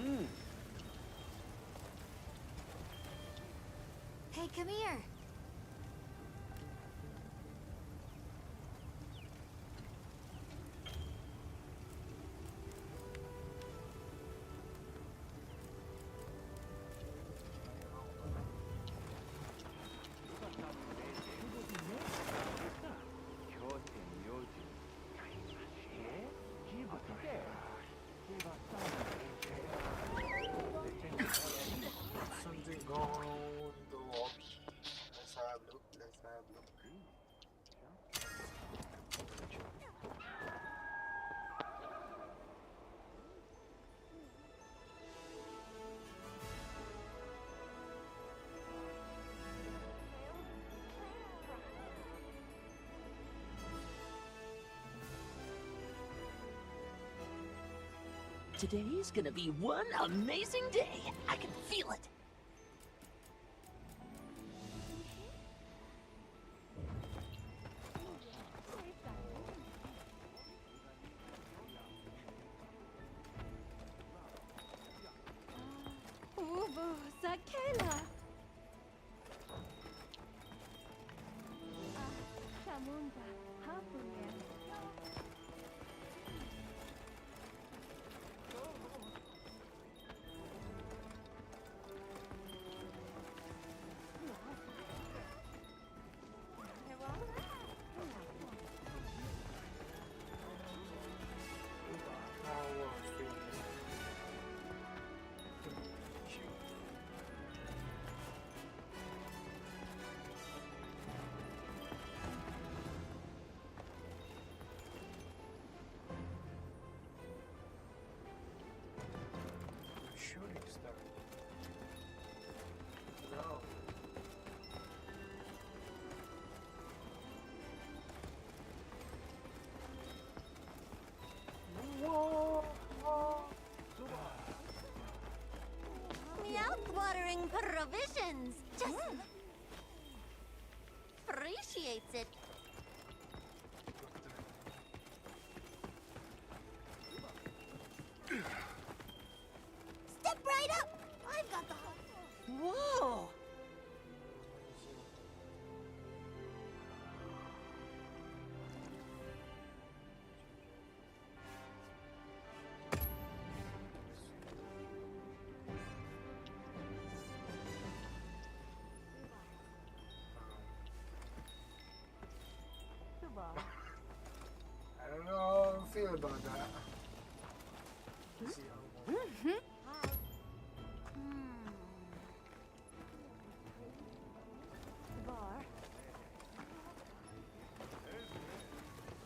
Hey, come here. Something going on in the lobby. Let's have a look. Let's have a look. Today's gonna be one amazing day. I can feel it. Uvo, Sakela. Chamunda, Hapuya. Shooting star. No. Mouth-watering provisions. Just appreciates it. Step right up. I've got the whole. Whoa! I don't know how I feel about that. See how Bar.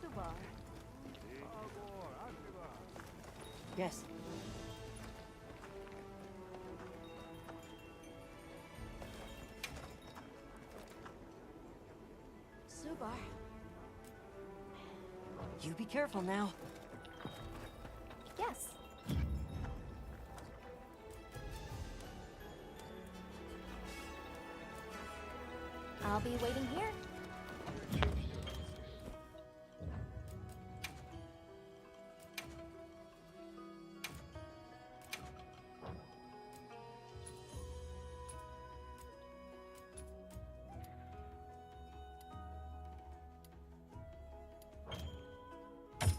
Subar. Yes. Subar. You be careful now. Yes. I'll be waiting here.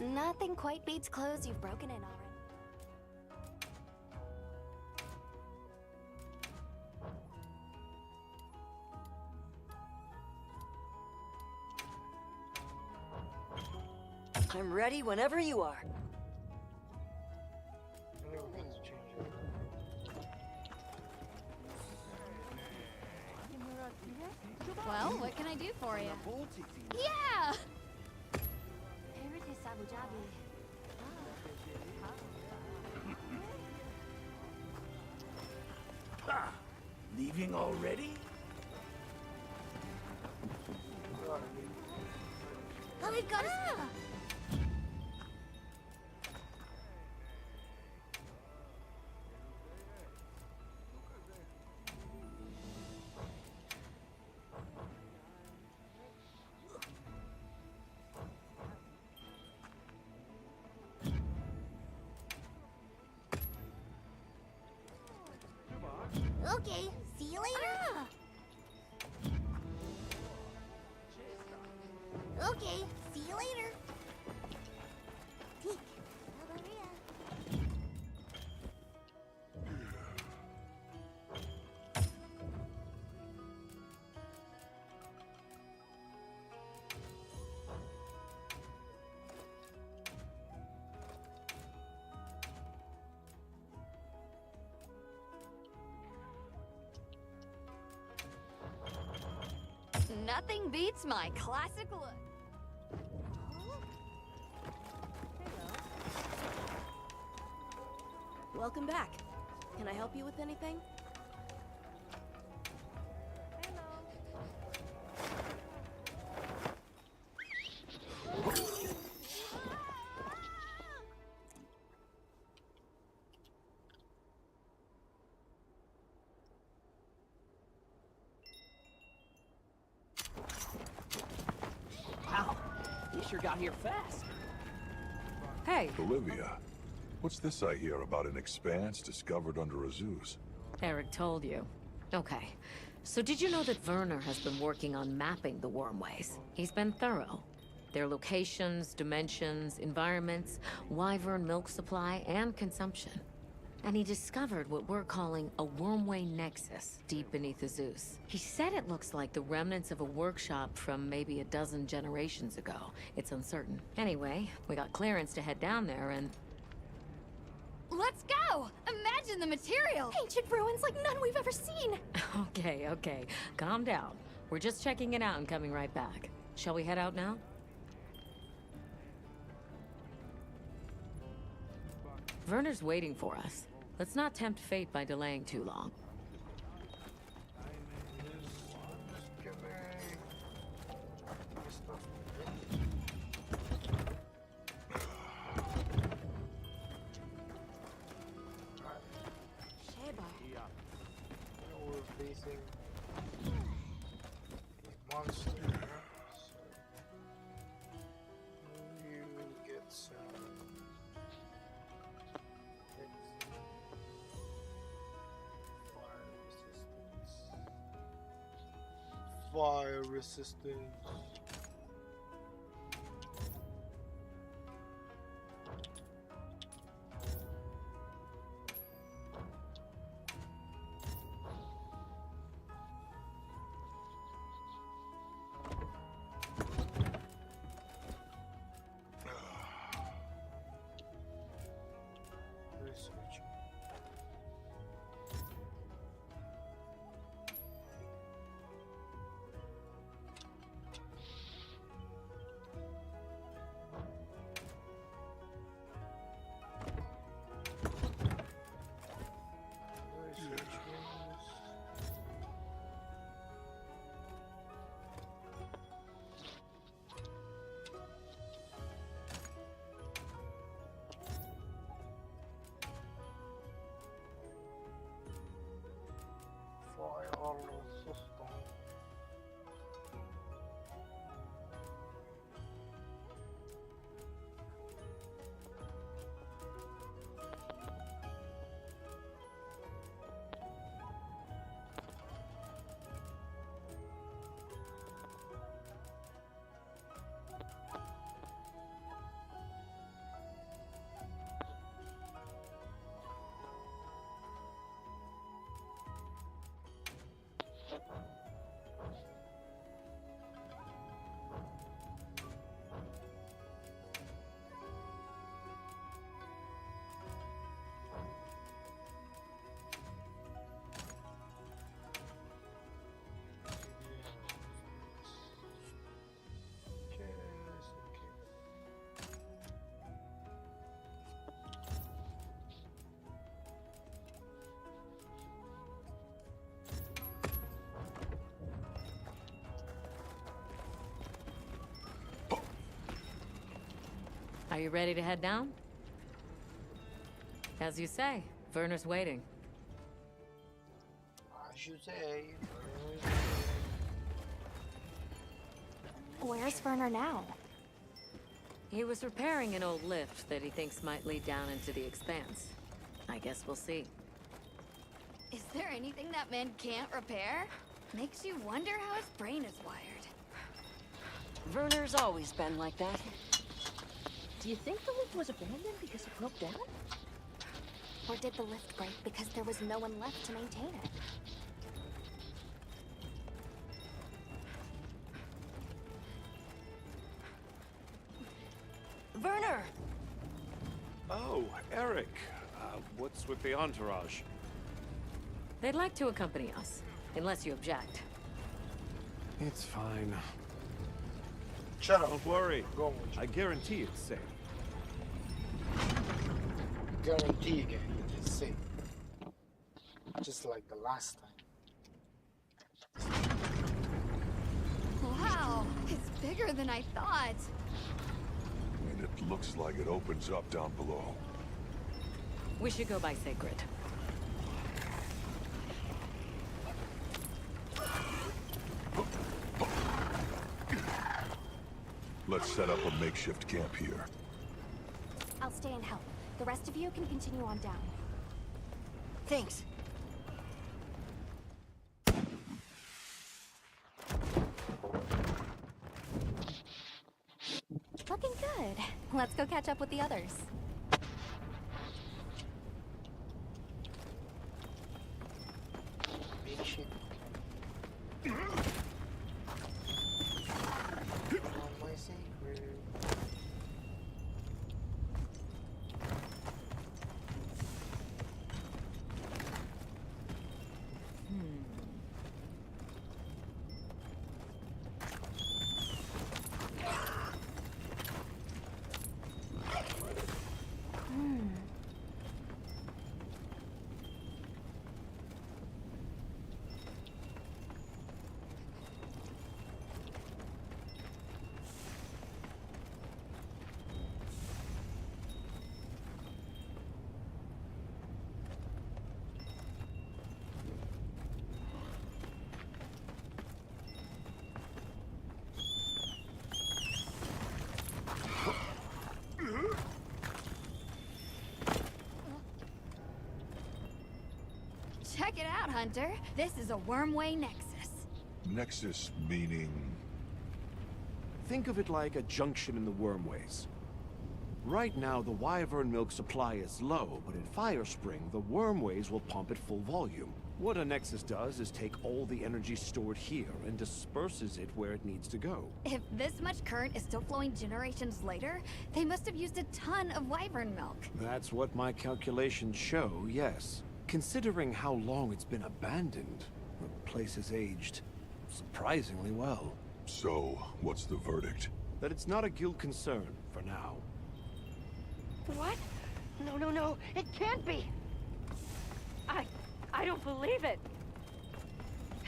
Nothing quite beats clothes you've broken in already. I'm ready whenever you are. Everything's changing. Well, what can I do for you? Yeah! Ha! Leaving already? I've got a... Okay, see you later. Okay, see you later. Peek. Maria. Nothing beats my classic look. Welcome back. Can I help you with anything? Wow, you sure got here fast. Hey, Olivia, what's this I hear about an expanse discovered under Azus? Eric told you. Okay. So did you know that Werner has been working on mapping the wormways? He's been thorough. Their locations, dimensions, environments, wyvern milk supply, and consumption. And he discovered what we're calling a wormway nexus deep beneath Azus. He said it looks like the remnants of a workshop from maybe a dozen generations ago. It's uncertain. Anyway, we got clearance to head down there and... Let's go! Imagine the material! Ancient ruins like none we've ever seen! Okay. Calm down. We're just checking it out and coming right back. Shall we head out now? Werner's waiting for us. Let's not tempt fate by delaying too long. Sheba. We're facing a monster. So you get some fire resistance. Research. Fire system. Are you ready to head down? As you say, Werner's waiting. I should say. Where's Werner now? He was repairing an old lift that he thinks might lead down into the expanse. I guess we'll see. Is there anything that man can't repair? Makes you wonder how his brain is wired. Werner's always been like that. Do you think the lift was abandoned because it broke down? Or did the lift break because there was no one left to maintain it? Werner! Oh, Eric. What's with the entourage? They'd like to accompany us, unless you object. It's fine. Shut up. Don't worry. Go on with you. I guarantee it's safe. Guarantee again, it's safe. Just like the last time. Wow, it's bigger than I thought. And it looks like it opens up down below. We should go by Sacred. Let's set up a makeshift camp here. I'll stay and help. The rest of you can continue on down. Thanks. Looking good. Let's go catch up with the others. Big shit. On my sacred. Check it out, Hunter. This is a Wormway Nexus. Nexus meaning... Think of it like a junction in the wormways. Right now, the wyvern milk supply is low, but in Firespring, the wormways will pump at full volume. What a nexus does is take all the energy stored here and disperses it where it needs to go. If this much current is still flowing generations later, they must have used a ton of wyvern milk. That's what my calculations show, yes. Considering how long it's been abandoned, the place has aged surprisingly well. So, what's the verdict? That it's not a guild concern for now. What? No, no, no. It can't be. I don't believe it.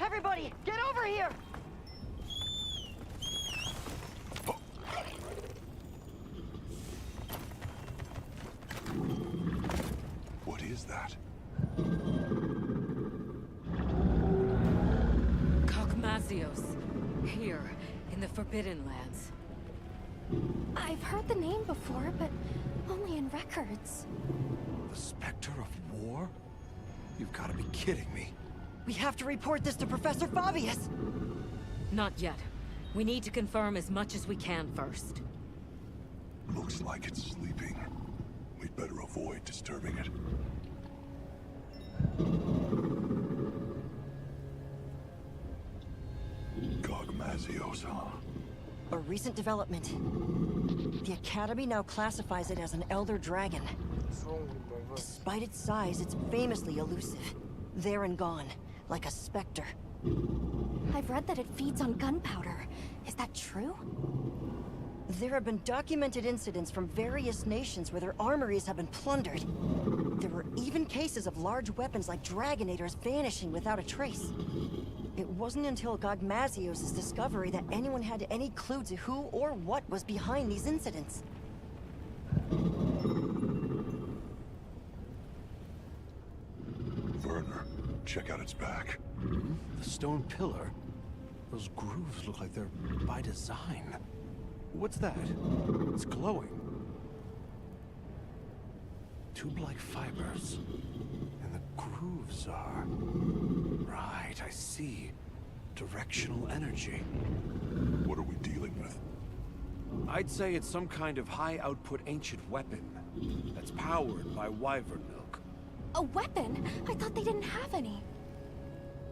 Everybody, get over here! What is that? Cogmazios, here, in the Forbidden Lands. I've heard the name before, but only in records. The Spectre of War? You've got to be kidding me. We have to report this to Professor Fabius! Not yet. We need to confirm as much as we can first. Looks like it's sleeping. We'd better avoid disturbing it. Cogmazios, huh? A recent development. The Academy now classifies it as an Elder Dragon. What's wrong with my voice? Despite its size, it's famously elusive. There and gone, like a specter. I've read that it feeds on gunpowder. Is that true? There have been documented incidents from various nations where their armories have been plundered. There were even cases of large weapons like Dragonators vanishing without a trace. It wasn't until Gogmazios' discovery that anyone had any clue to who or what was behind these incidents. Werner, check out its back. The stone pillar? Those grooves look like they're by design. What's that? It's glowing. Tube-like fibers. And the grooves are... Right, I see. Directional energy. What are we dealing with? I'd say it's some kind of high-output ancient weapon that's powered by wyvern milk. A weapon? I thought they didn't have any.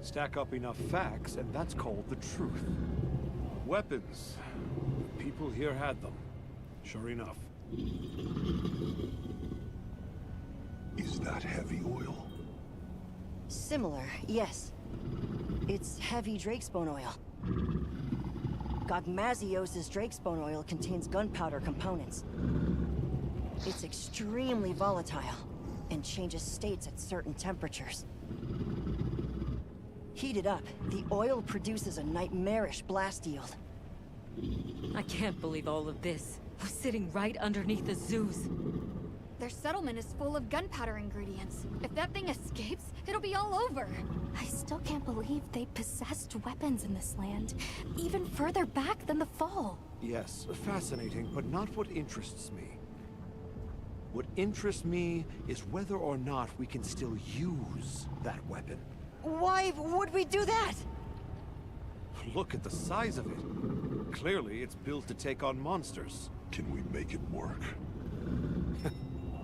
Stack up enough facts, and that's called the truth. Weapons. The people here had them. Sure enough. Is that heavy oil? Similar, yes. It's heavy drakesbone oil. Gogmazios' drakesbone oil contains gunpowder components. It's extremely volatile and changes states at certain temperatures. Heated up, the oil produces a nightmarish blast yield. I can't believe all of this was sitting right underneath the Zeus. Their settlement is full of gunpowder ingredients. If that thing escapes, it'll be all over. I still can't believe they possessed weapons in this land, even further back than the Fall. Yes, fascinating, but not what interests me. What interests me is whether or not we can still use that weapon. Why would we do that? Look at the size of it. Clearly, it's built to take on monsters. Can we make it work?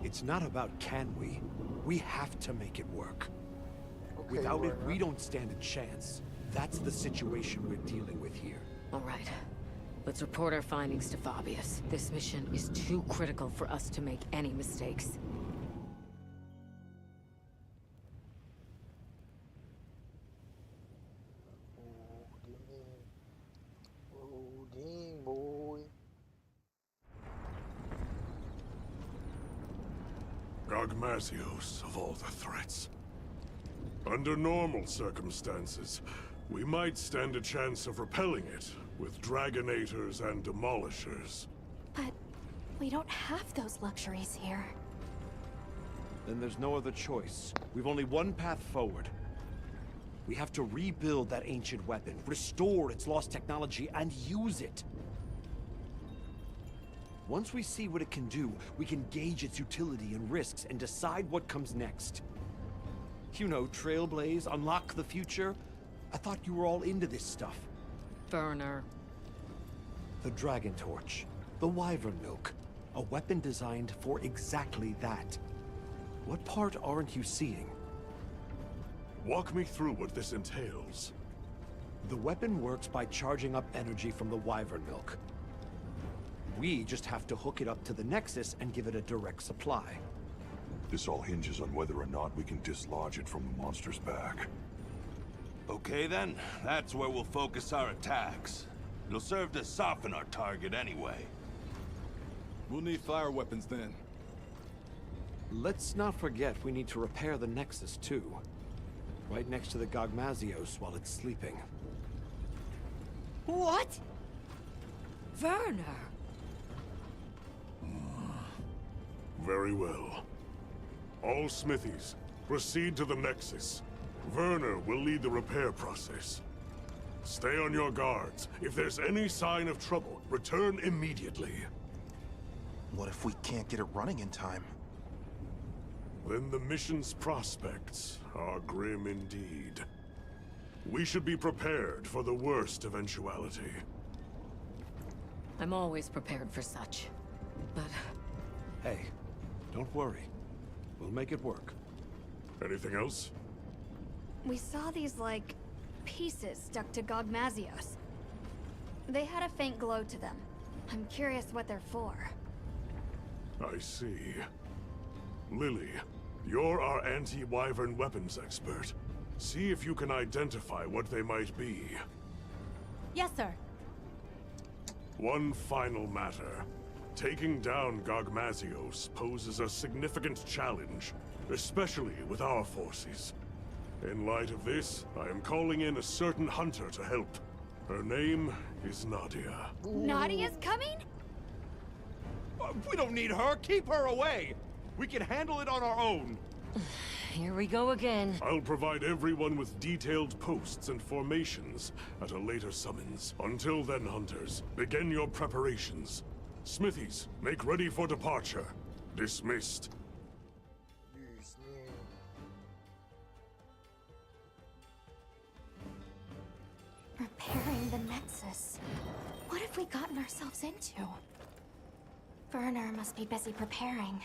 It's not about can we. We have to make it work. Okay, Without it, Lorna. we don't stand a chance. That's the situation we're dealing with here. All right. Let's report our findings to Fabius. This mission is too critical for us to make any mistakes. Game boy. Gogmazios, of all the threats. Under normal circumstances, we might stand a chance of repelling it with Dragonators and Demolishers. But we don't have those luxuries here. Then there's no other choice. We've only one path forward. We have to rebuild that ancient weapon, restore its lost technology, and use it. Once we see what it can do, we can gauge its utility and risks and decide what comes next. You know, trailblaze, unlock the future. I thought you were all into this stuff. Werner. The Dragon Torch, the Wyvern Milk, a weapon designed for exactly that. What part aren't you seeing? Walk me through what this entails. The weapon works by charging up energy from the Wyvern Milk. We just have to hook it up to the Nexus and give it a direct supply. This all hinges on whether or not we can dislodge it from the monster's back. Okay then, that's where we'll focus our attacks. It'll serve to soften our target anyway. We'll need fire weapons then. Let's not forget we need to repair the Nexus too. Right next to the Gogmazios while it's sleeping. What? Werner! Very well. All smithies, proceed to the Nexus. Werner will lead the repair process. Stay on your guards. If there's any sign of trouble, return immediately. What if we can't get it running in time? Then the mission's prospects are grim indeed. We should be prepared for the worst eventuality. I'm always prepared for such. But Hey, don't worry. We'll make it work. Anything else? We saw these, like, pieces stuck to Gogmazios. They had a faint glow to them. I'm curious what they're for. I see. Lily, you're our anti-wyvern weapons expert. See if you can identify what they might be. Yes, sir. One final matter. Taking down Gogmazios poses a significant challenge, especially with our forces. In light of this, I am calling in a certain hunter to help. Her name is Nadia. Nadia's coming? We don't need her! Keep her away! We can handle it on our own! Here we go again. I'll provide everyone with detailed posts and formations at a later summons. Until then, hunters, begin your preparations. Smithies, make ready for departure. Dismissed. Repairing the Nexus. What have we gotten ourselves into? Werner must be busy preparing.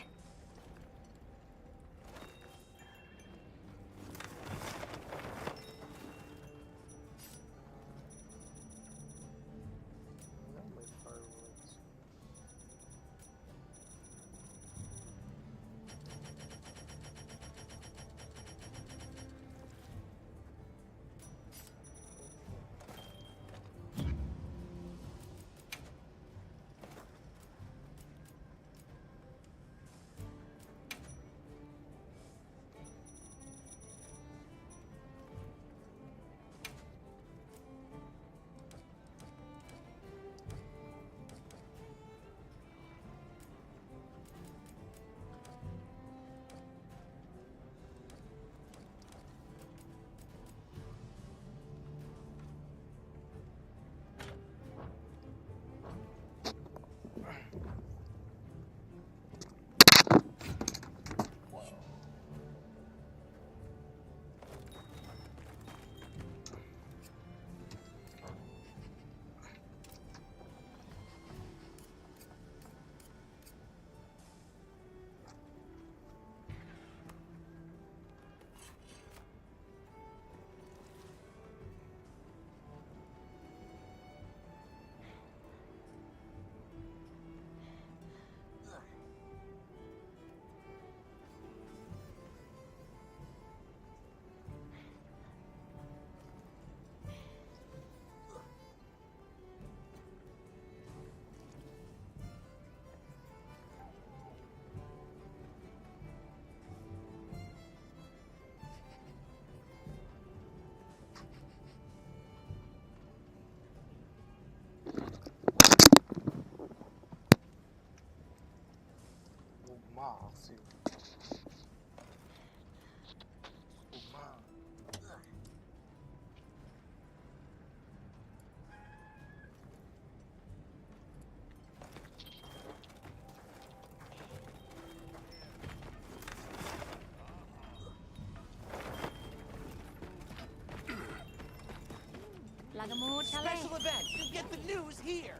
Special event! You get the news here!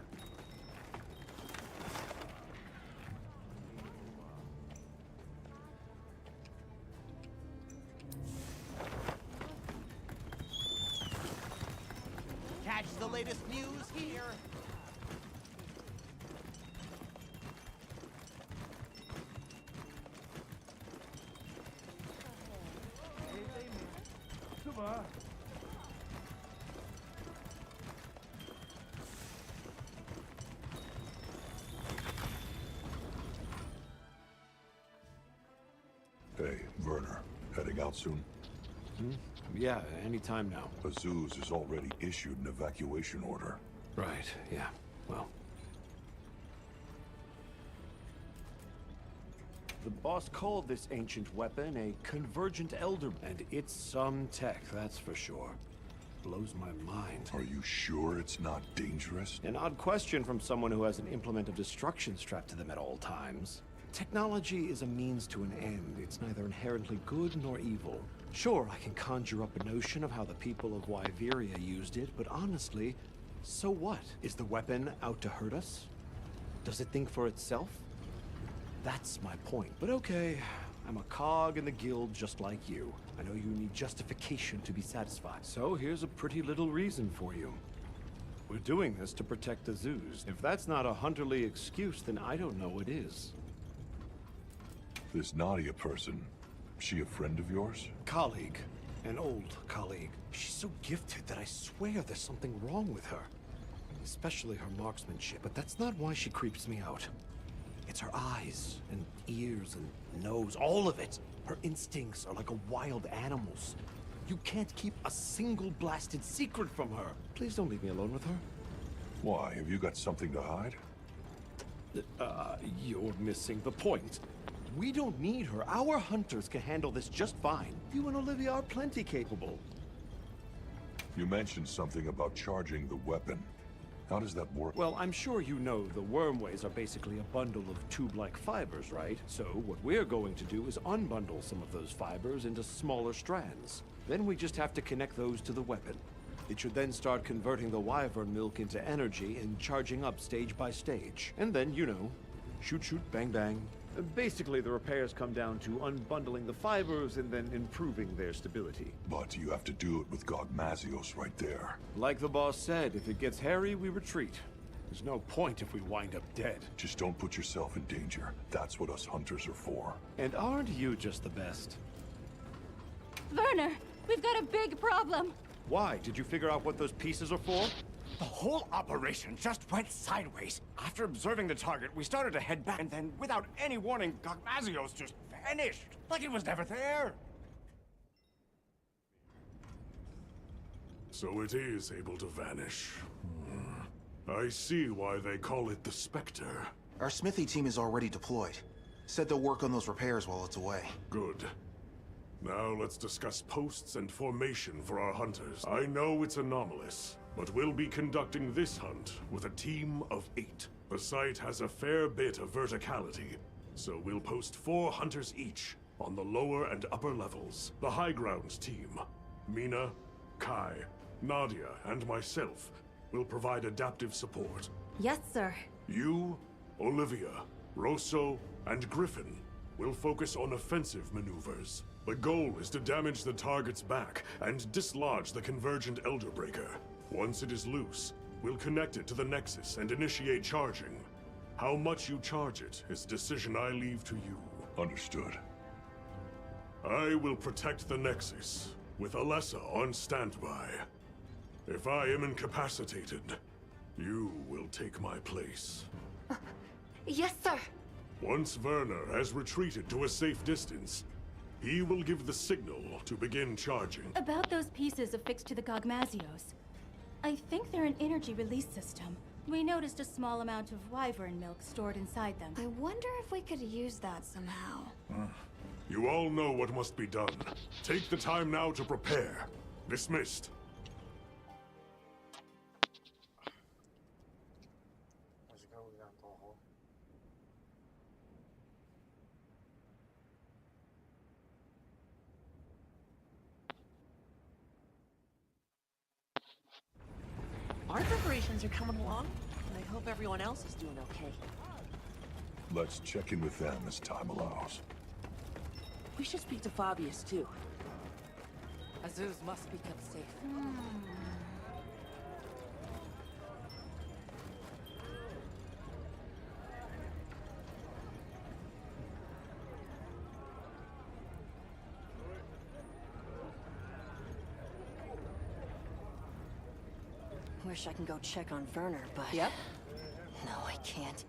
Catch the latest news here! Come on. Hey, Werner. Heading out soon? Yeah, anytime now. Azuz has already issued an evacuation order. Right, yeah. Well. The boss called this ancient weapon a convergent elder, and it's some tech, that's for sure. Blows my mind. Are you sure it's not dangerous? An odd question from someone who has an implement of destruction strapped to them at all times. Technology is a means to an end. It's neither inherently good nor evil. Sure, I can conjure up a notion of how the people of Wyveria used it, but honestly, so what? Is the weapon out to hurt us? Does it think for itself? That's my point. But okay, I'm a cog in the guild just like you. I know you need justification to be satisfied. So here's a pretty little reason for you. We're doing this to protect the zoos. If that's not a Hunterly excuse, then I don't know what is. This Nadia person, she a friend of yours? Colleague. An old colleague. She's so gifted that I swear there's something wrong with her. Especially her marksmanship, but that's not why she creeps me out. It's her eyes, and ears, and nose, all of it. Her instincts are like a wild animal's. You can't keep a single blasted secret from her. Please don't leave me alone with her. Why, have you got something to hide? You're missing the point. We don't need her. Our hunters can handle this just fine. You and Olivia are plenty capable. You mentioned something about charging the weapon. How does that work? Well, I'm sure you know the wormways are basically a bundle of tube-like fibers, right? So what we're going to do is unbundle some of those fibers into smaller strands. Then we just have to connect those to the weapon. It should then start converting the wyvern milk into energy and charging up stage by stage. And then, you know, shoot, shoot, bang, bang. Basically, the repairs come down to unbundling the fibers and then improving their stability. But you have to do it with Gogmazios right there. Like the boss said, if it gets hairy, we retreat. There's no point if we wind up dead. Just don't put yourself in danger. That's what us hunters are for. And aren't you just the best? Werner, we've got a big problem. Why? Did you figure out what those pieces are for? The whole operation just went sideways. After observing the target, we started to head back, and then, without any warning, Gogmazios just vanished. Like it was never there. So it is able to vanish. I see why they call it the Spectre. Our smithy team is already deployed. Said they'll work on those repairs while it's away. Good. Now let's discuss posts and formation for our hunters. I know it's anomalous, but we'll be conducting this hunt with a team of 8. The site has a fair bit of verticality, so we'll post 4 hunters each on the lower and upper levels. The high ground team, Mina, Kai, Nadia, and myself, will provide adaptive support. Yes, sir. You, Olivia, Rosso, and Griffin will focus on offensive maneuvers. The goal is to damage the target's back and dislodge the convergent Elderbreaker. Once it is loose, we'll connect it to the Nexus and initiate charging. How much you charge it is a decision I leave to you. Understood. I will protect the Nexus, with Alessa on standby. If I am incapacitated, you will take my place. Yes, sir. Once Werner has retreated to a safe distance, he will give the signal to begin charging. About those pieces affixed to the Gogmazios. I think they're an energy release system. We noticed a small amount of wyvern milk stored inside them. I wonder if we could use that somehow. You all know what must be done. Take the time now to prepare. Dismissed. Let's go, we got the whole. Our preparations are coming along, and I hope everyone else is doing okay. Let's check in with them as time allows. We should speak to Fabius, too. Azuz must be kept safe. Wish I can go check on Werner, but... Yep. No, I can't.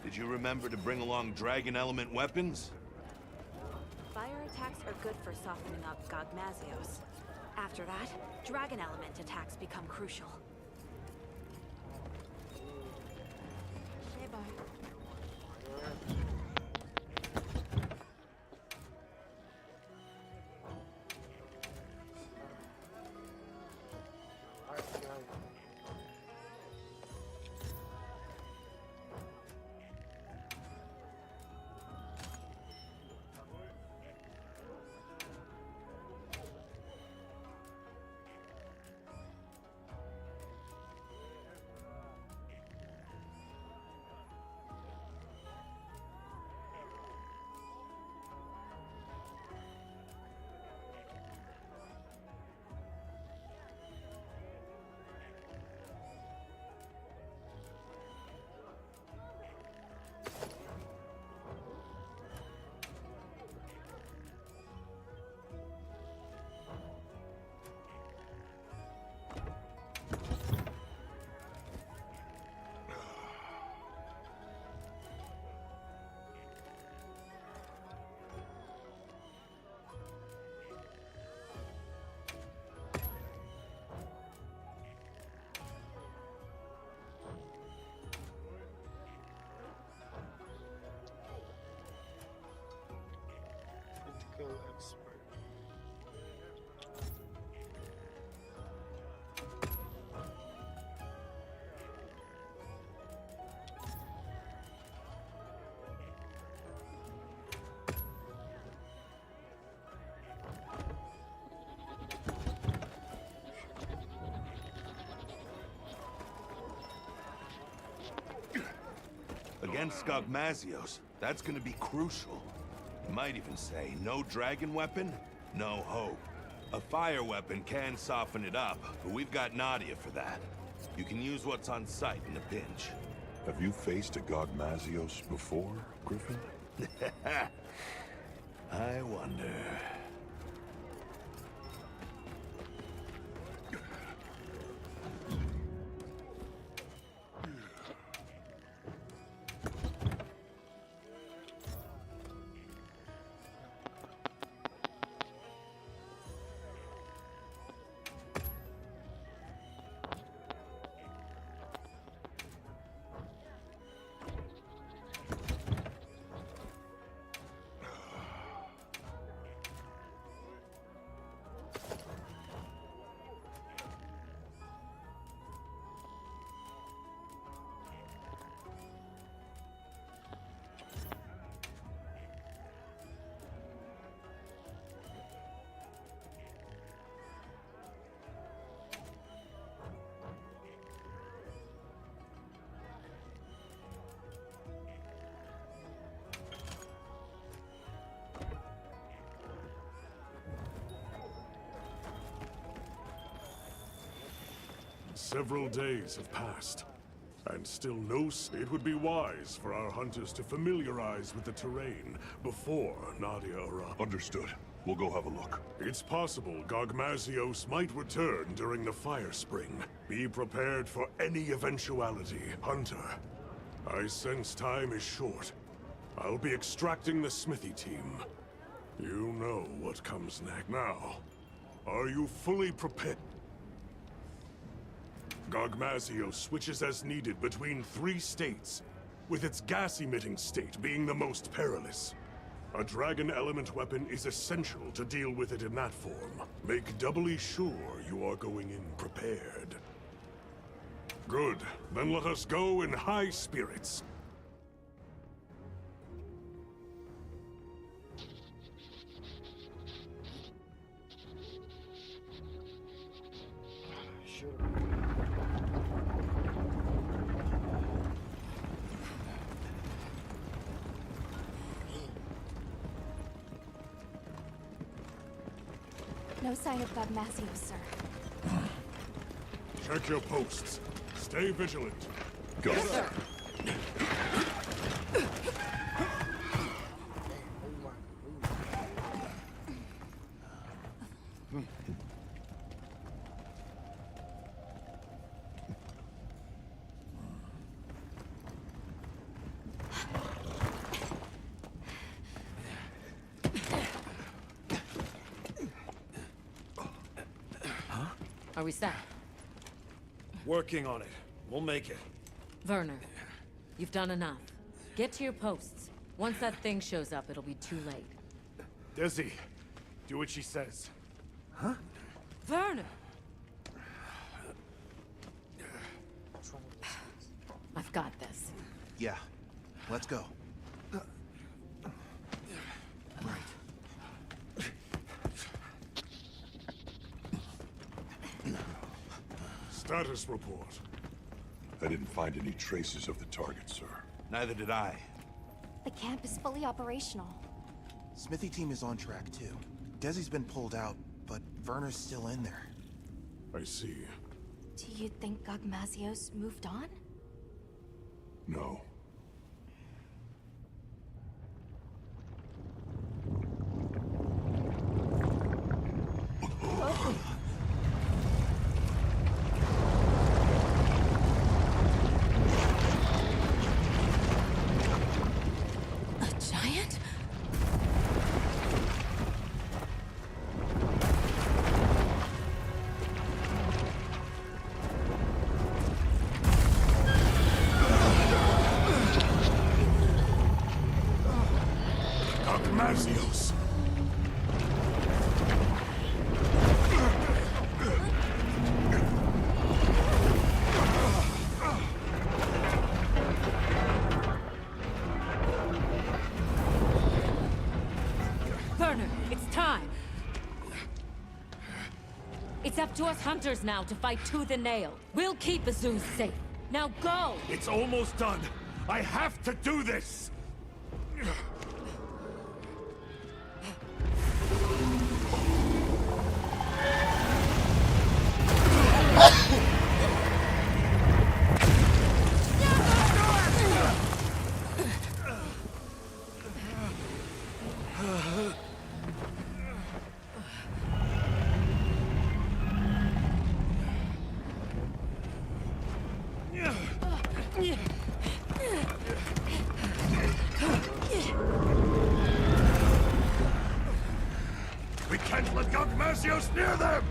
Did you remember to bring along dragon element weapons? Fire attacks are good for softening up Gogmazios. After that, dragon element attacks become crucial. Against Gogmazios, that's gonna be crucial. You might even say, no dragon weapon, no hope. A fire weapon can soften it up, but we've got Nadia for that. You can use what's on site in a pinch. Have you faced a Gogmazios before, Griffin? I wonder. Several days have passed, and still no... It would be wise for our hunters to familiarize with the terrain before Nadia arrives. Understood. We'll go have a look. It's possible Gogmazios might return during the fire spring. Be prepared for any eventuality, Hunter. I sense time is short. I'll be extracting the smithy team. You know what comes next. Now, are you fully prepared? Gogmazios switches as needed between 3 states, with its gas-emitting state being the most perilous. A dragon element weapon is essential to deal with it in that form. Make doubly sure you are going in prepared. Good. Then let us go in high spirits. No sign of Gogmazios, sir. Check your posts. Stay vigilant. Go. Yes, sir. Are we set? Working on it. We'll make it. Werner, you've done enough. Get to your posts. Once that thing shows up, it'll be too late. Desi, do what she says. Huh? Werner! I've got this. Yeah. Let's go. Status report. I didn't find any traces of the target, sir. Neither did I. The camp is fully operational. Smithy team is on track, too. Desi's been pulled out, but Werner's still in there. I see. Do you think Gogmazios moved on? No. Gogmazios! Werner, it's time! It's up to us hunters now to fight tooth and nail. We'll keep Azuz safe. Now go! It's almost done. I have to do this! We can't let Gogmasios near them!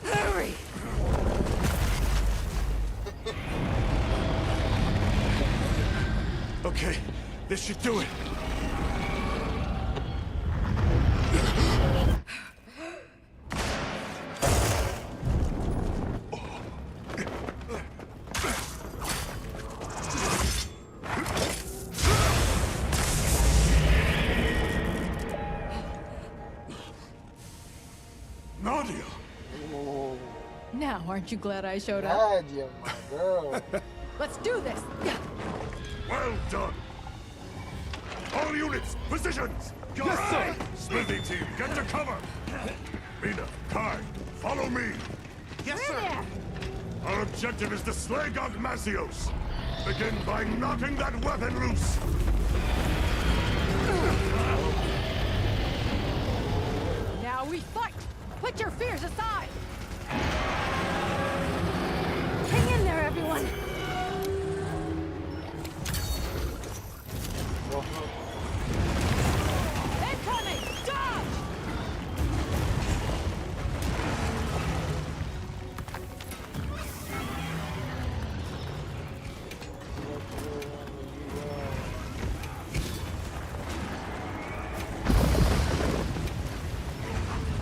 Hurry! Okay, this should do it. Nadia! Now, aren't you glad I showed up? Nadia, my girl. Let's do this! Well done! All units, positions! Yes, sir! Smithy team, get to cover! Mina, Kai, follow me! Yes, sir! Our objective is to slay Gogmasios! Begin by knocking that weapon loose! Now we fight! Put your fears aside! Hang in there, everyone. Incoming! Dodge!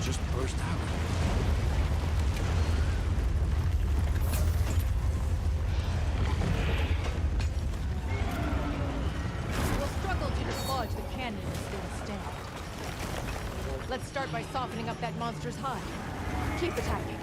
Just burst out. We'll struggle to dislodge the cannon and still stand. Let's start by softening up that monster's hide. Keep attacking.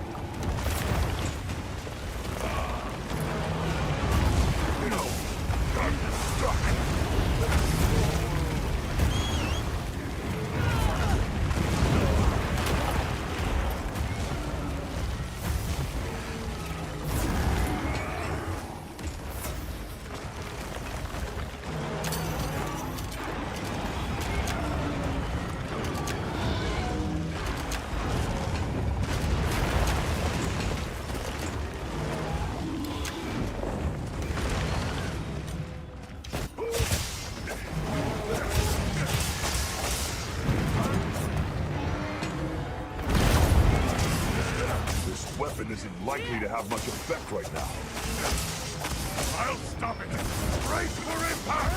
This weapon isn't likely to have much effect right now. I'll stop it! Brace for impact!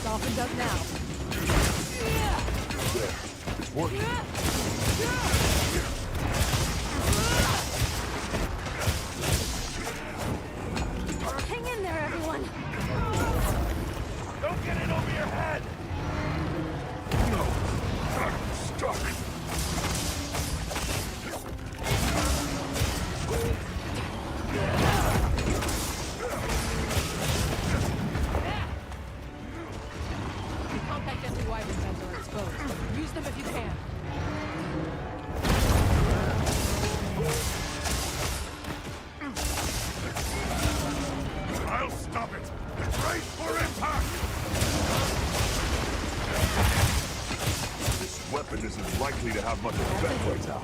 Softened up now. It's working. Hang in there, everyone. Don't get it over your head! No! I'm stuck! The compact anti-wyvern guns are exposed. Use them if you can. I'll stop it! Brace for impact! This weapon isn't likely to have much effect right now.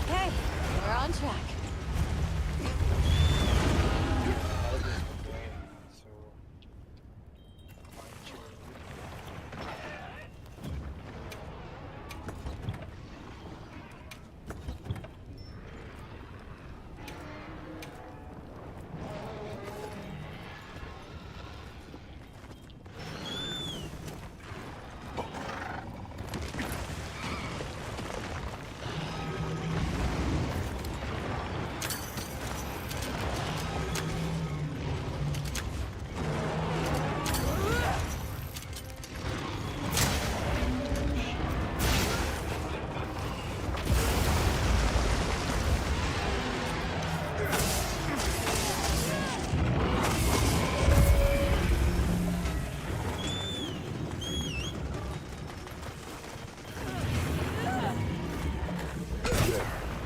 Okay, we're on track.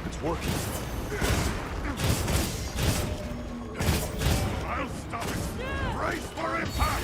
It's working. I'll stop it! Brace for impact!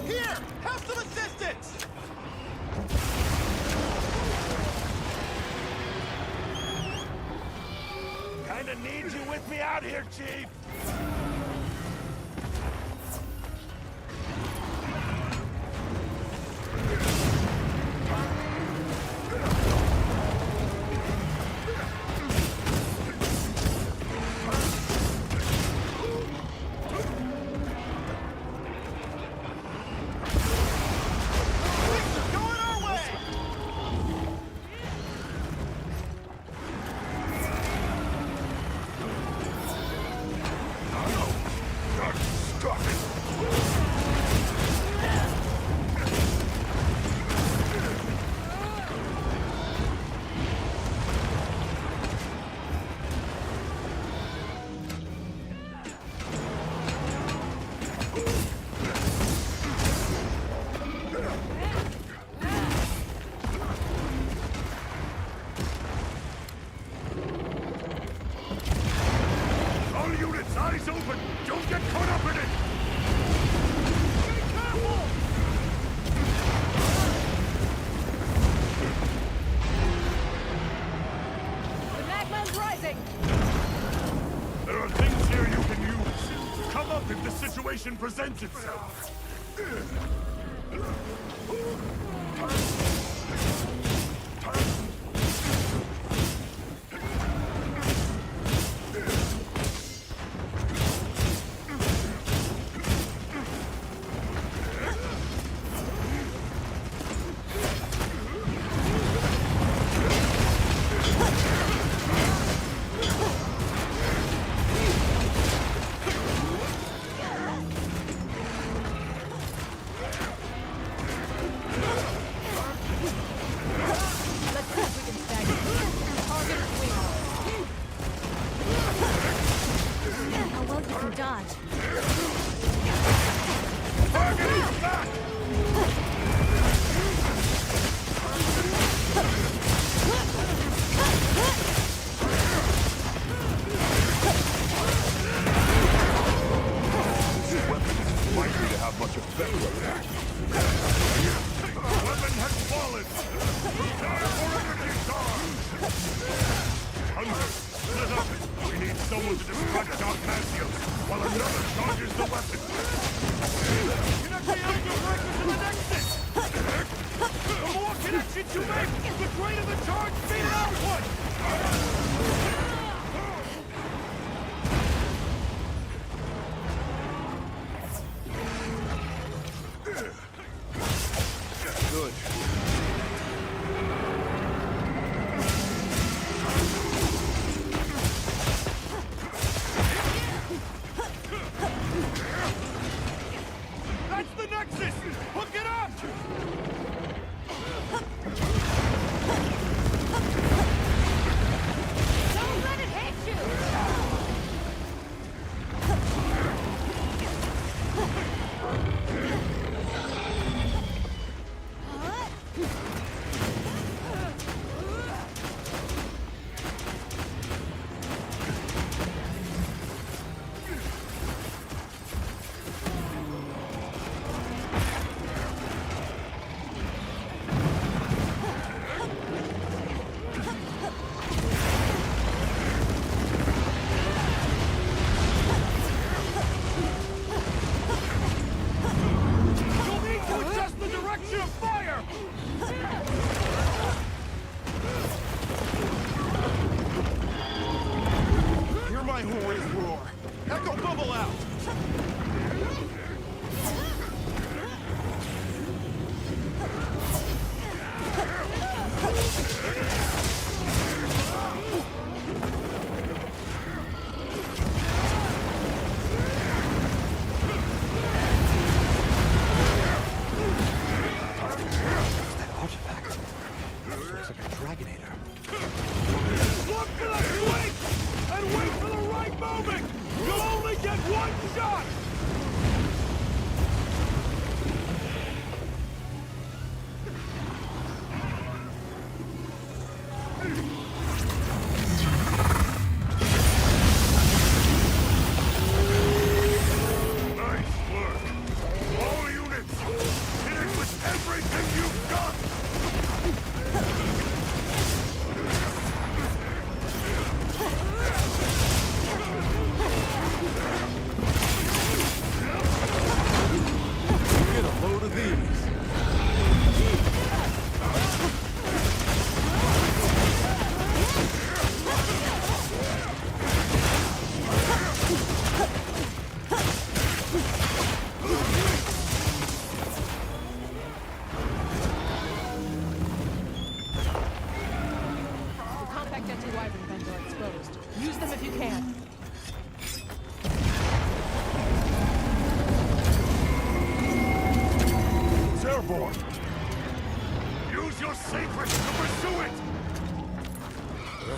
Here! Have some assistance! Kinda need you with me out here, Chief! Going our way! Got stuck. All units, eyes open! Don't get caught up in it! The magma's rising! There are things here you can use. Come up if the situation presents itself. Let's see if we can snag it. Target swing. How well you can dodge. Target is back! This weapon isn't likely to have much effect right now. Weapon has fallen! Time for energy charge! Hunter, split up! We need someone to distract Archhhhhkuuuraiidersss while another charges the weapon! You're not being able to break into the nexus! The more connections you make, the greater the charge speed and output!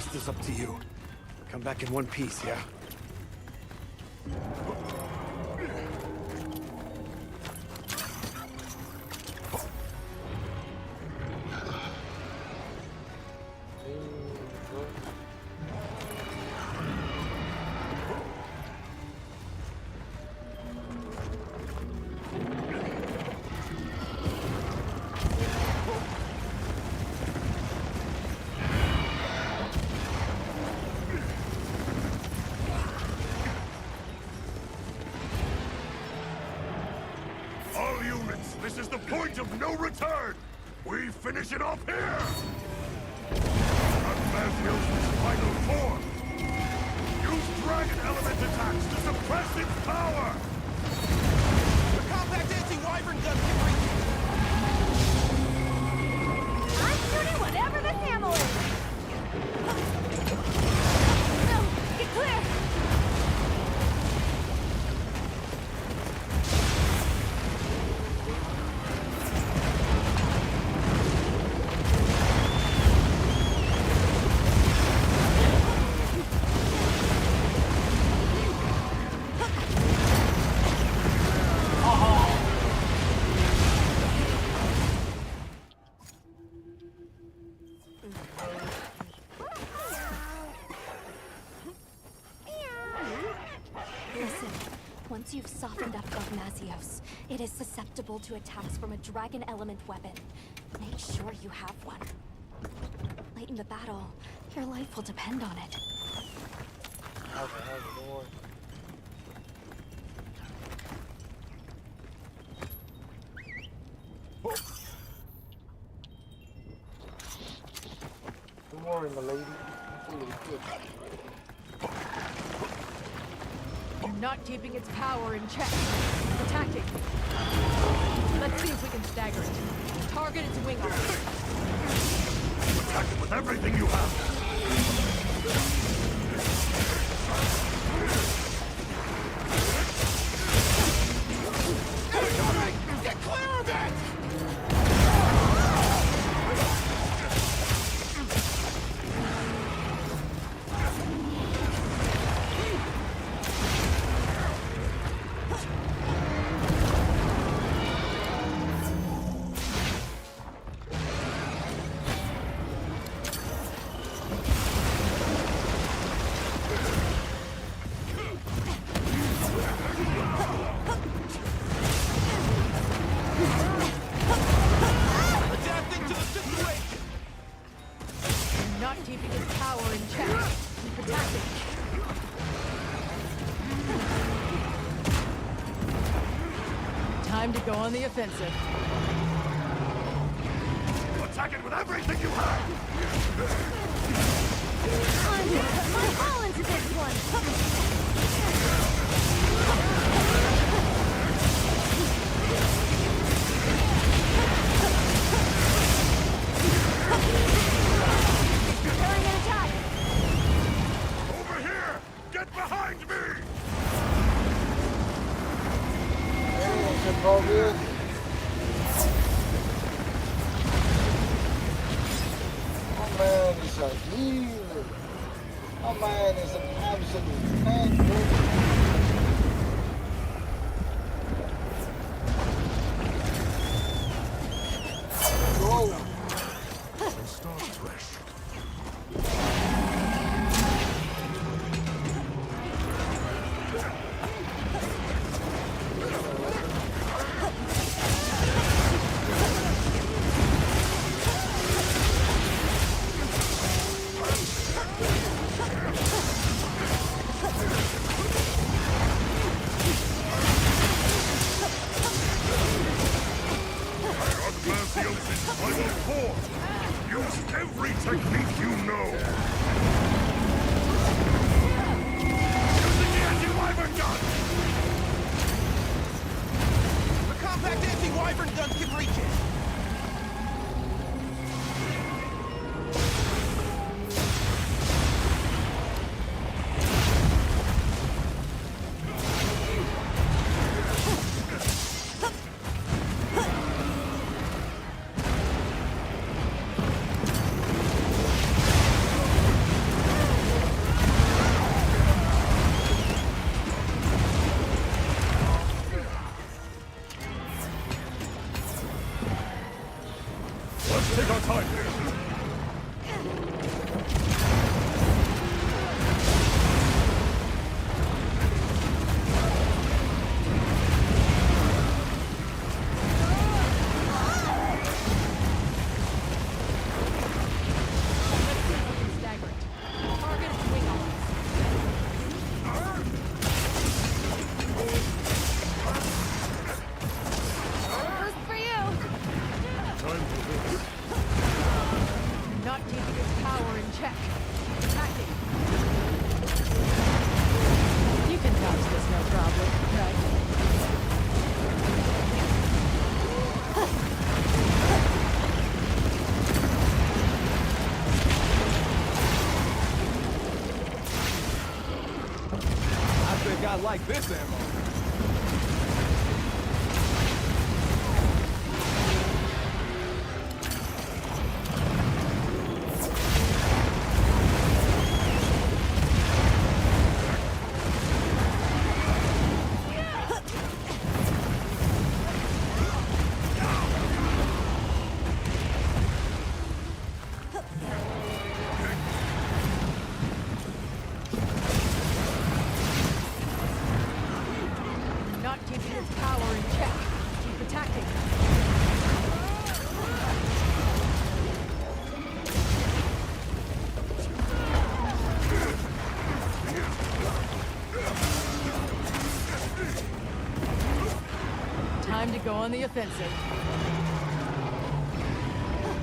rest is up to you. Come back in one piece, yeah? All units, this is the point of no return! We finish it off here! Archhhhhkuuuraiidersss' final form! Use dragon element attacks to suppress its power! The compact anti-wyvern gun can reach it! I'm shooting whatever this ammo is! No! Get clear! Listen, once you've softened up Gogmazios, it is susceptible to attacks from a dragon element weapon. Make sure you have one. Late in the battle, your life will depend on it. Good morning, my lady. You're not keeping its power in check. Attacking. Let's see if we can stagger it. Target its wing arm. Attack it with everything you have! Get clear of it! Adapting to the situation! You're not keeping its power in check. Attacking. Time to go on the offensive. Attack it with everything you have! I'm gonna put my all into this one! Preparing an attack! Over here! Get behind me! My man is a healer. My man is an absolute tank, baby. Go. Start fresh. Archhhhhkuuuraiidersss' final form! Use every technique you know! Using the anti-wyvern gun! The compact anti-wyvern gun can reach it! Let's take our time here. I like this ammo. Time to go on the offensive.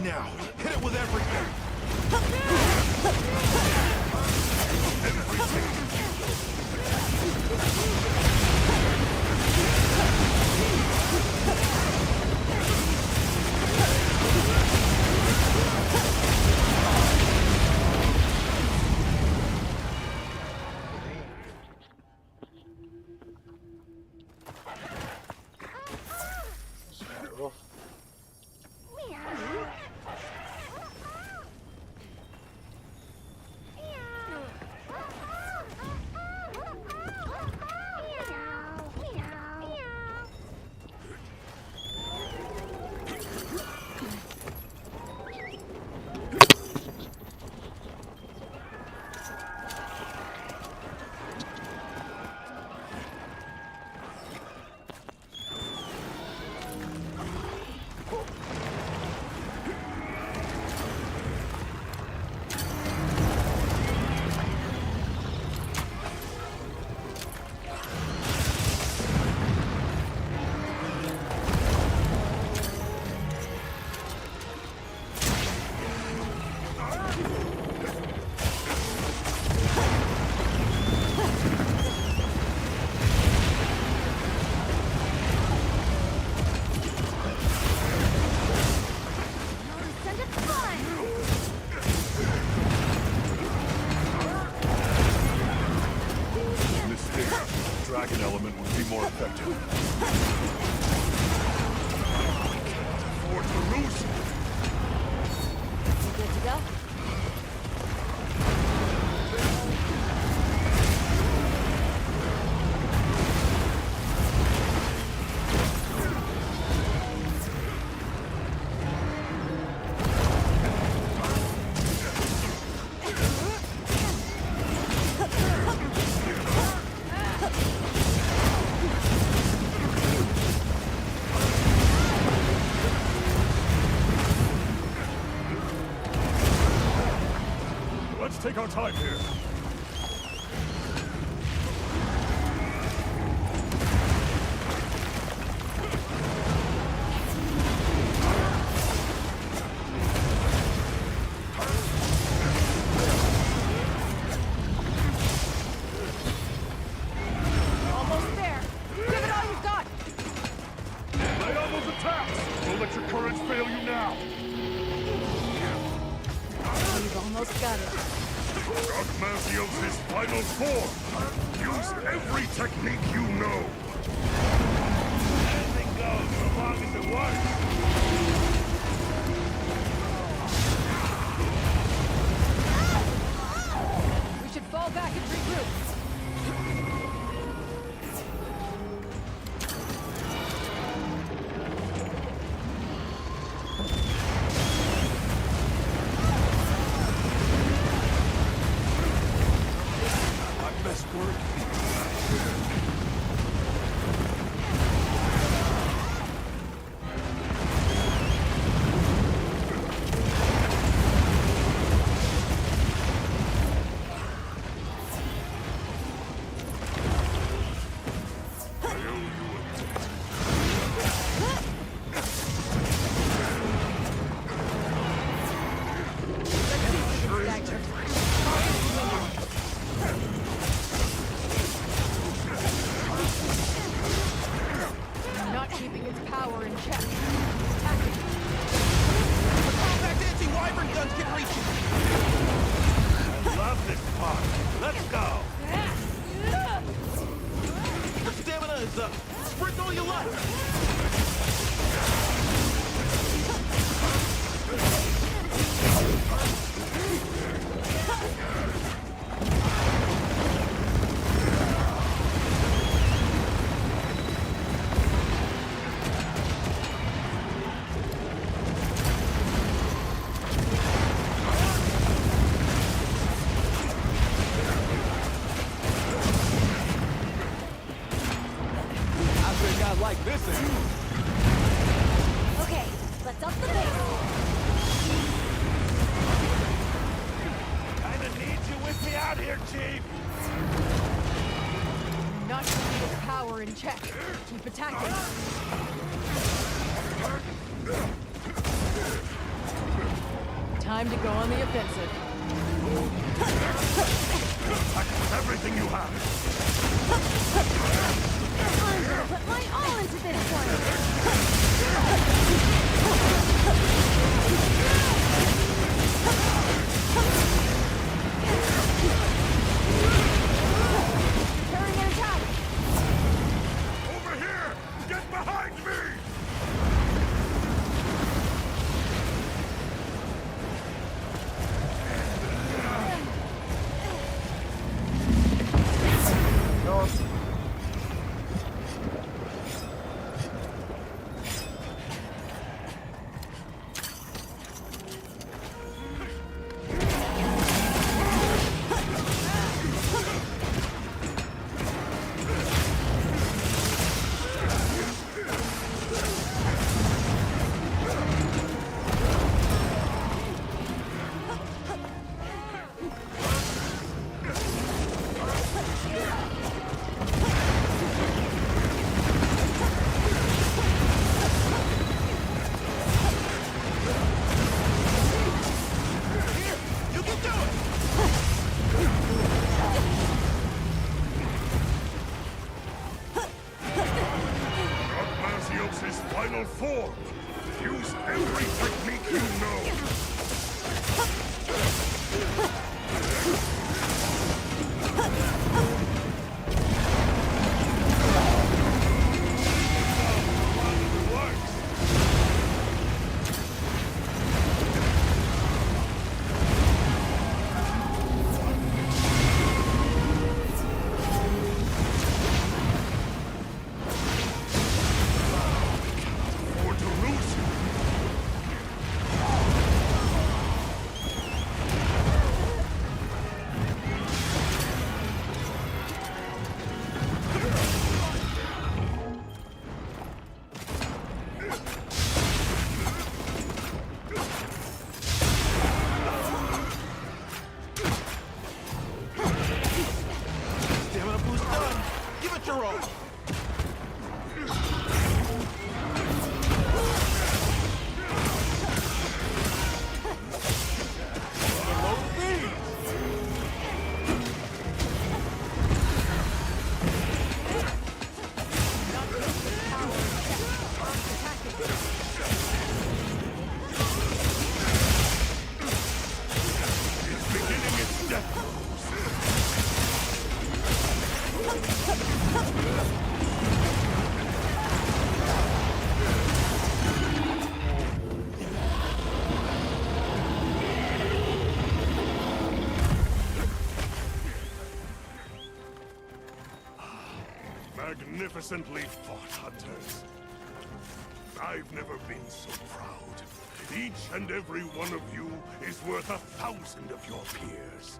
Now, hit it with everything! Dragon element would be more effective. Afford to lose. You good to go? Let's take our time here. Almost there. Give it all you've got. Lay on those attacks! Don't let your courage fail you now! You've almost got it. Archhhhhkuuuraiidersss' final form! Use every technique you know! Anything goes so long as it works! We should fall back and regroup. keeping its power in check. Attacking. The compact anti-wyvern guns can reach it! I love this part. Let's go. Your stamina is up. Sprint all you like! I think I like this angle. Okay, let's up the pace. Kinda need you with me out here, Chief. Not keeping its power in check. Keep attacking. Time to go on the offensive. Everything you have. I'm gonna put my all into this one. Carrying an attack. Over here! Get behind me! No. You can do it! Gogmasios' final form! Use every technique you know! Or to lose you! Stamina boost done! Give it your all! It's beginning its death throes! Magnificently fought, hunters. I've never been so proud. Each and every one of you is worth 1,000 of your peers.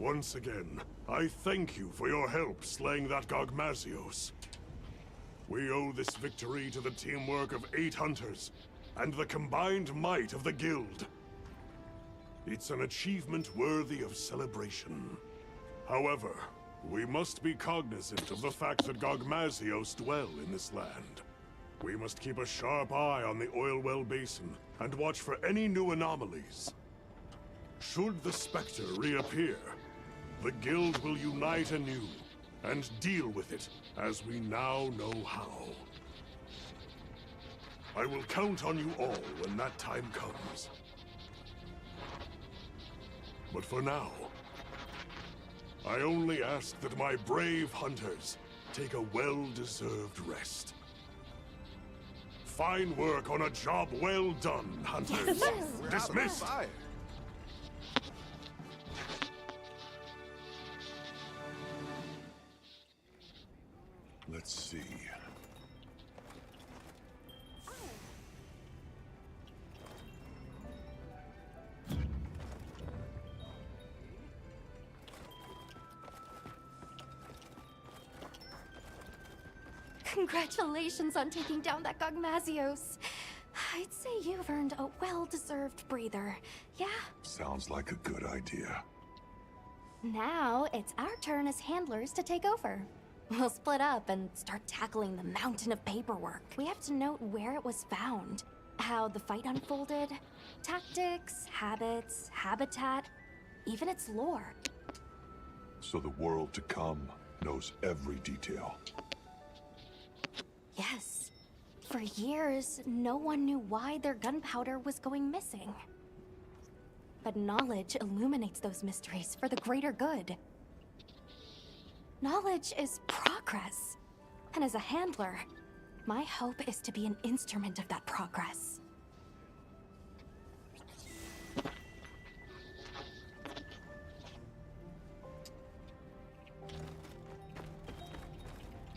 Once again, I thank you for your help slaying that Gogmazios. We owe this victory to the teamwork of 8 hunters and the combined might of the guild. It's an achievement worthy of celebration. However, we must be cognizant of the fact that Gogmazios dwell in this land. We must keep a sharp eye on the oil well basin and watch for any new anomalies. Should the Spectre reappear, the guild will unite anew and deal with it as we now know how. I will count on you all when that time comes. But for now, I only ask that my brave hunters take a well-deserved rest. Fine work on a job well done, hunters. Yes. Dismissed. Let's see. Congratulations on taking down that Gogmazios. I'd say you've earned a well-deserved breather, yeah? Sounds like a good idea. Now, it's our turn as handlers to take over. We'll split up and start tackling the mountain of paperwork. We have to note where it was found, how the fight unfolded, tactics, habits, habitat, even its lore. So the world to come knows every detail. Yes. For years, no one knew why their gunpowder was going missing. But knowledge illuminates those mysteries for the greater good. Knowledge is progress. And as a handler, my hope is to be an instrument of that progress.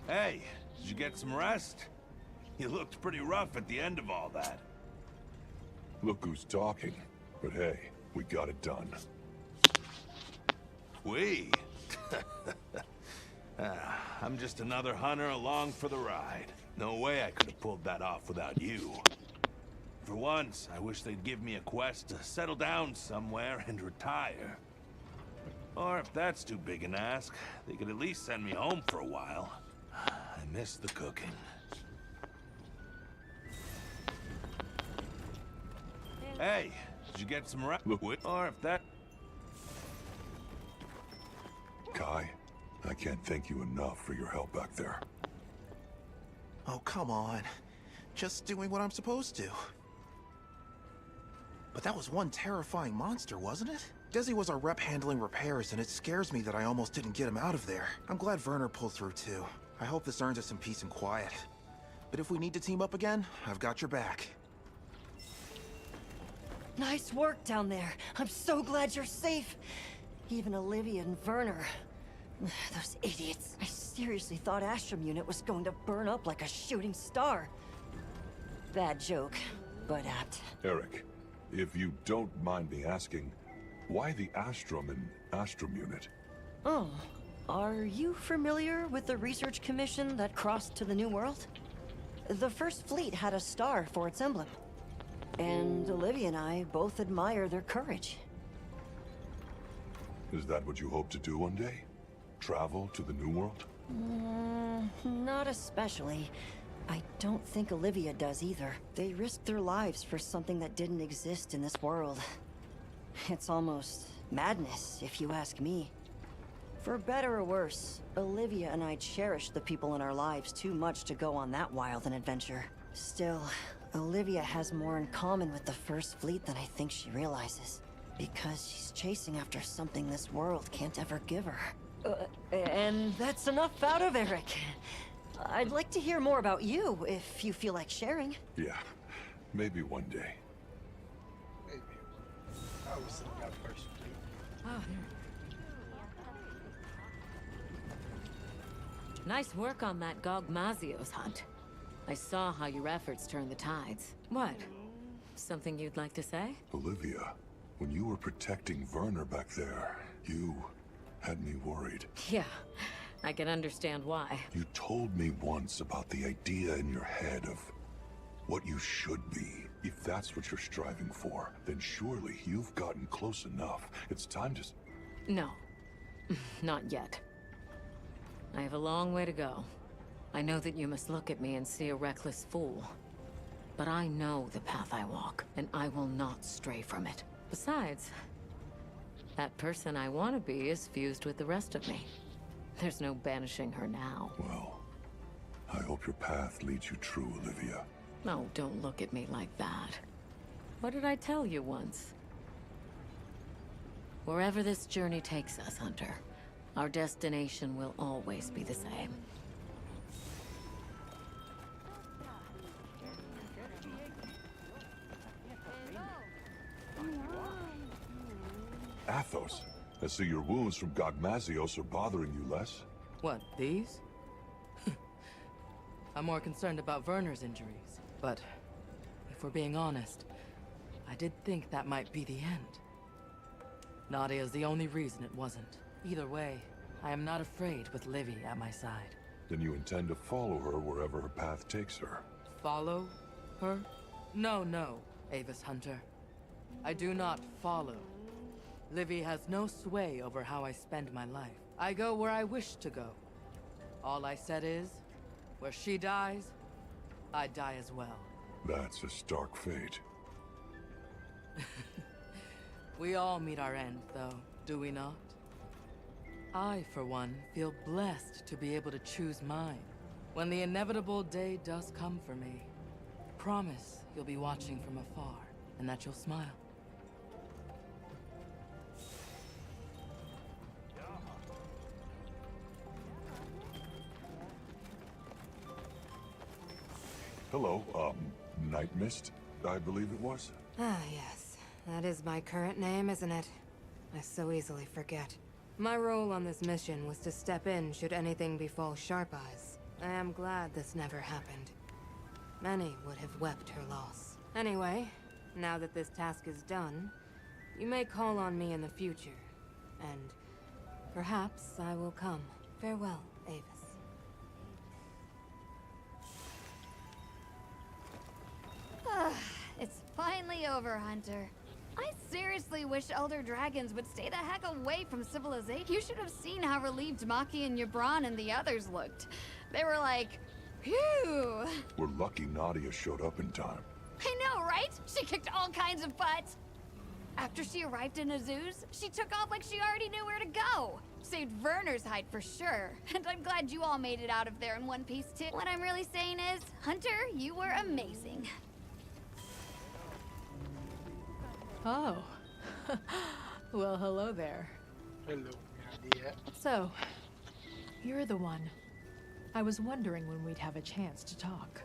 Hey, did you get some rest? You looked pretty rough at the end of all that. Look who's talking. But hey, we got it done. We? I'm just another hunter along for the ride. No way I could have pulled that off without you. For once, I wish they'd give me a quest to settle down somewhere and retire. Or if that's too big an ask, they could at least send me home for a while. I miss the cooking. Hey, did you get some rest? Or if that... Kai, I can't thank you enough for your help back there. Oh, come on. Just doing what I'm supposed to. But that was one terrifying monster, wasn't it? Desi was our rep handling repairs, and it scares me that I almost didn't get him out of there. I'm glad Werner pulled through, too. I hope this earns us some peace and quiet. But if we need to team up again, I've got your back. Nice work down there. I'm so glad you're safe. Even Olivia and Werner. Those idiots. I seriously thought Astrum Unit was going to burn up like a shooting star. Bad joke, but apt. Eric, if you don't mind me asking, why the Astrum and Astrum Unit? Oh, are you familiar with the research commission that crossed to the New World? The First Fleet had a star for its emblem. And Olivia and I both admire their courage. Is that what you hope to do one day? Travel to the New World? Not especially. I don't think Olivia does either. They risked their lives for something that didn't exist in this world. It's almost madness, if you ask me. For better or worse, Olivia and I cherish the people in our lives too much to go on that wild an adventure. Still, Olivia has more in common with the First Fleet than I think she realizes. Because she's chasing after something this world can't ever give her. And that's enough out of Eric. I'd like to hear more about you, if you feel like sharing. Yeah, maybe one day. Maybe. I was thinking that First Fleet. Oh, nice work on that Gogmazios hunt. I saw how your efforts turned the tides. What? Something you'd like to say? Olivia, when you were protecting Werner back there, you Had me worried. Yeah, I can understand why. You told me once about the idea in your head of what you should be. If that's what you're striving for, then surely you've gotten close enough. It's time to... No, not yet. I have a long way to go. I know that you must look at me and see a reckless fool. But I know the path I walk, and I will not stray from it. Besides, that person I want to be is fused with the rest of me. There's no banishing her now. Well, I hope your path leads you true, Olivia. No, don't look at me like that. What did I tell you once? Wherever this journey takes us, Hunter, our destination will always be the same. Athos, I see your wounds from Gogmazios are bothering you less. What, these? I'm more concerned about Werner's injuries. But if we're being honest, I did think that might be the end. Nadia's the only reason it wasn't. Either way, I am not afraid with Livy at my side. Then you intend to follow her wherever her path takes her. Follow her? No, Avis Hunter. I do not follow. Livy has no sway over how I spend my life. I go where I wish to go. All I said is, where she dies, I die as well. That's a stark fate. We all meet our end, though, do we not? I, for one, feel blessed to be able to choose mine. When the inevitable day does come for me, promise you'll be watching from afar, and that you'll smile. Hello, Night Mist, I believe it was? Ah, yes. That is my current name, isn't it? I so easily forget. My role on this mission was to step in should anything befall Sharp Eyes. I am glad this never happened. Many would have wept her loss. Anyway, now that this task is done, you may call on me in the future. And perhaps I will come. Farewell, Avis. It's finally over, Hunter. I seriously wish Elder Dragons would stay the heck away from civilization. You should have seen how relieved Maki and Yabron and the others looked. They were like, phew. We're lucky Nadia showed up in time. I know, right? She kicked all kinds of butt. After she arrived in Azuz, she took off like she already knew where to go. Saved Werner's hide for sure. And I'm glad you all made it out of there in one piece too. What I'm really saying is, Hunter, you were amazing. Oh. Well, hello there. Hello, Nadia. So, you're the one. I was wondering when we'd have a chance to talk.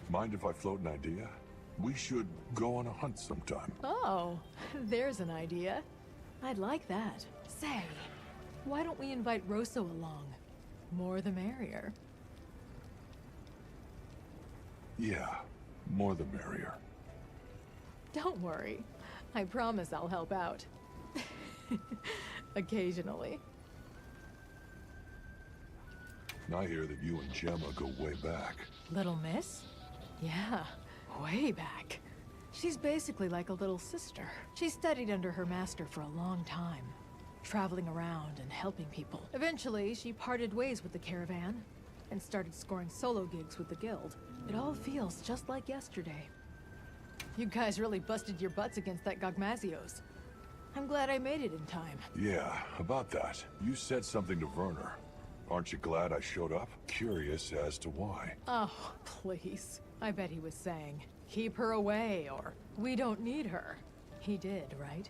Mind if I float an idea? We should go on a hunt sometime. Oh, there's an idea. I'd like that. Say, why don't we invite Rosso along? More the merrier. Yeah, more the merrier. Don't worry. I promise I'll help out. Occasionally. I hear that you and Gemma go way back. Little Miss? Yeah, way back. She's basically like a little sister. She studied under her master for a long time, traveling around and helping people. Eventually, she parted ways with the caravan and started scoring solo gigs with the guild. It all feels just like yesterday. You guys really busted your butts against that Gogmazios. I'm glad I made it in time. Yeah, about that. You said something to Werner. Aren't you glad I showed up? Curious as to why. Oh, please. I bet he was saying, keep her away, or we don't need her. He did, right?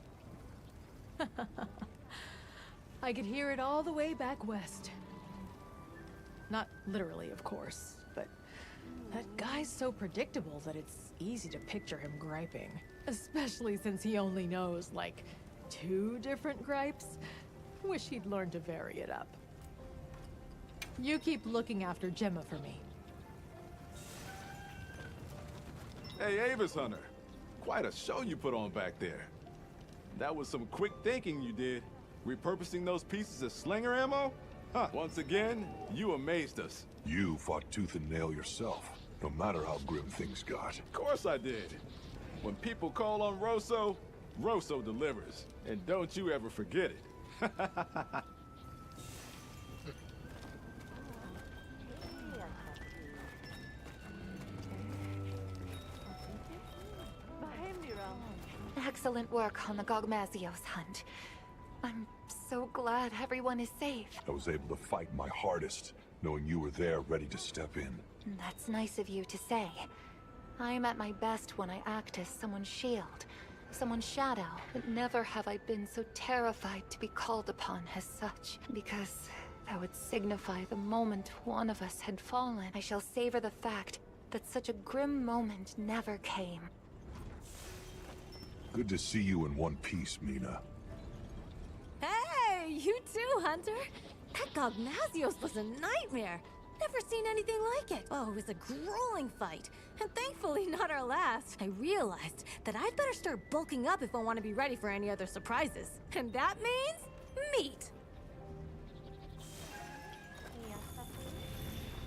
I could hear it all the way back west. Not literally, of course, but that guy's so predictable that it's easy to picture him griping. Especially since he only knows, like, 2 different gripes. Wish he'd learned to vary it up. You keep looking after Gemma for me. Hey, Avis Hunter. Quite a show you put on back there. That was some quick thinking you did. Repurposing those pieces as slinger ammo? Huh. Once again, you amazed us. You fought tooth and nail yourself, no matter how grim things got. Of course I did. When people call on Rosso, Rosso delivers. And don't you ever forget it. Excellent work on the Gogmazios hunt. I'm so glad everyone is safe. I was able to fight my hardest, knowing you were there ready to step in. That's nice of you to say. I'm at my best when I act as someone's shield, someone's shadow, but never have I been so terrified to be called upon as such, because that would signify the moment one of us had fallen. I shall savor the fact that such a grim moment never came. Good to see you in one piece, Mina. Hey, you too, Hunter. That Gogmazios was a nightmare. Never seen anything like it. Oh, it was a grueling fight. And thankfully not our last. I realized that I'd better start bulking up if I want to be ready for any other surprises. And that means meat.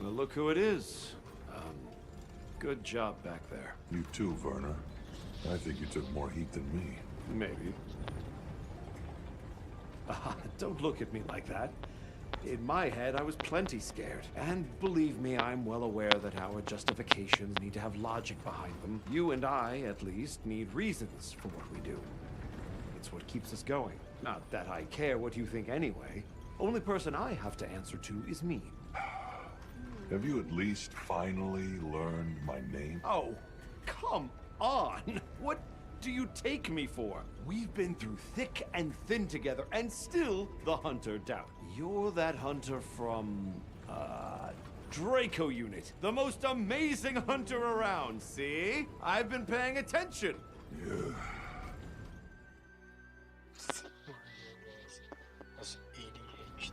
Well, look who it is. Good job back there. You too, Werner. I think you took more heat than me. Maybe. Don't look at me like that. In my head, I was plenty scared. And believe me, I'm well aware that our justifications need to have logic behind them. You and I, at least, need reasons for what we do. It's what keeps us going. Not that I care what you think anyway. Only person I have to answer to is me. Have you at least finally learned my name? Oh, come on! What do you take me for? We've been through thick and thin together, and still the Hunter doubt. You're that Hunter from, Draco Unit. The most amazing Hunter around, see? I've been paying attention. Yeah. That's ADHD.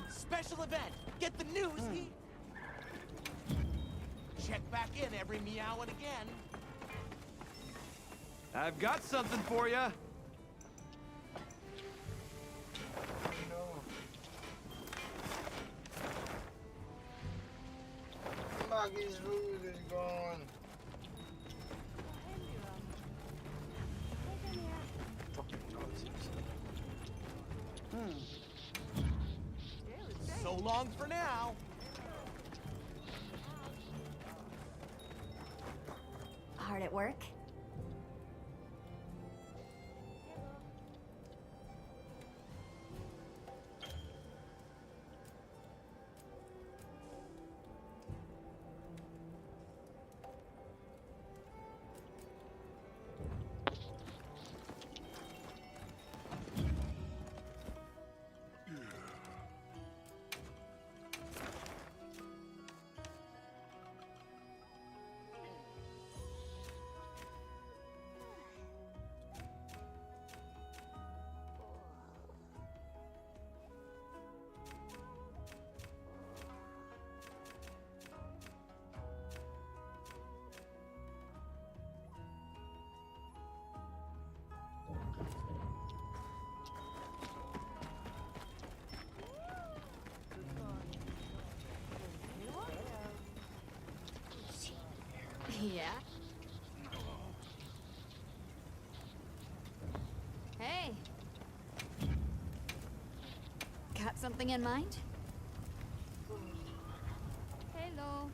Special event! Get the news here! Check back in every meow and again. I've got something for you. Maggie's food is gone. So long for now. Hard at work? Yeah? Hey. Got something in mind? Hello.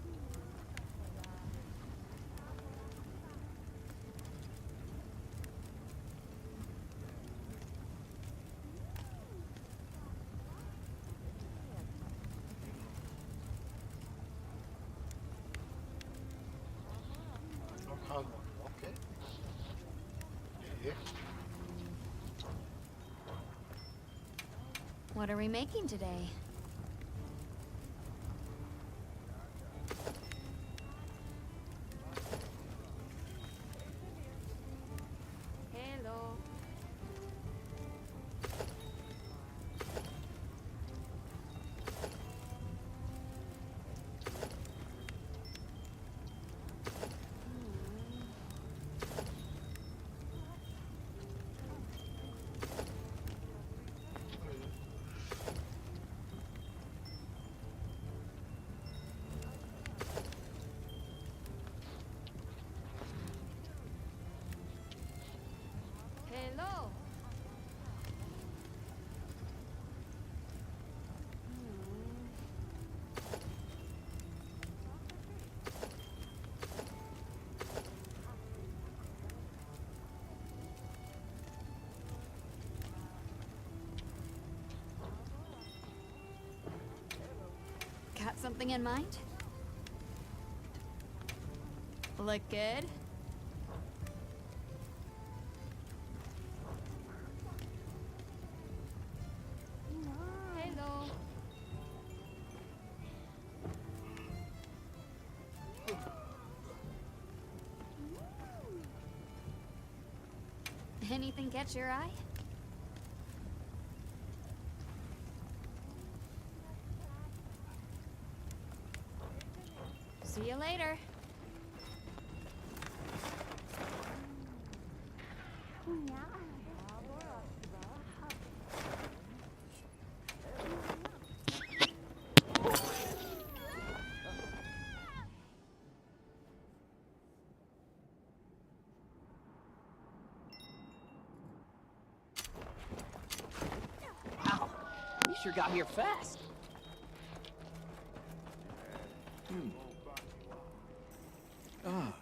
What are we making today? Hello. Hello. Got something in mind? Look good? Hello. Anything catch your eye? See you later. Wow, you sure got here fast. Ah,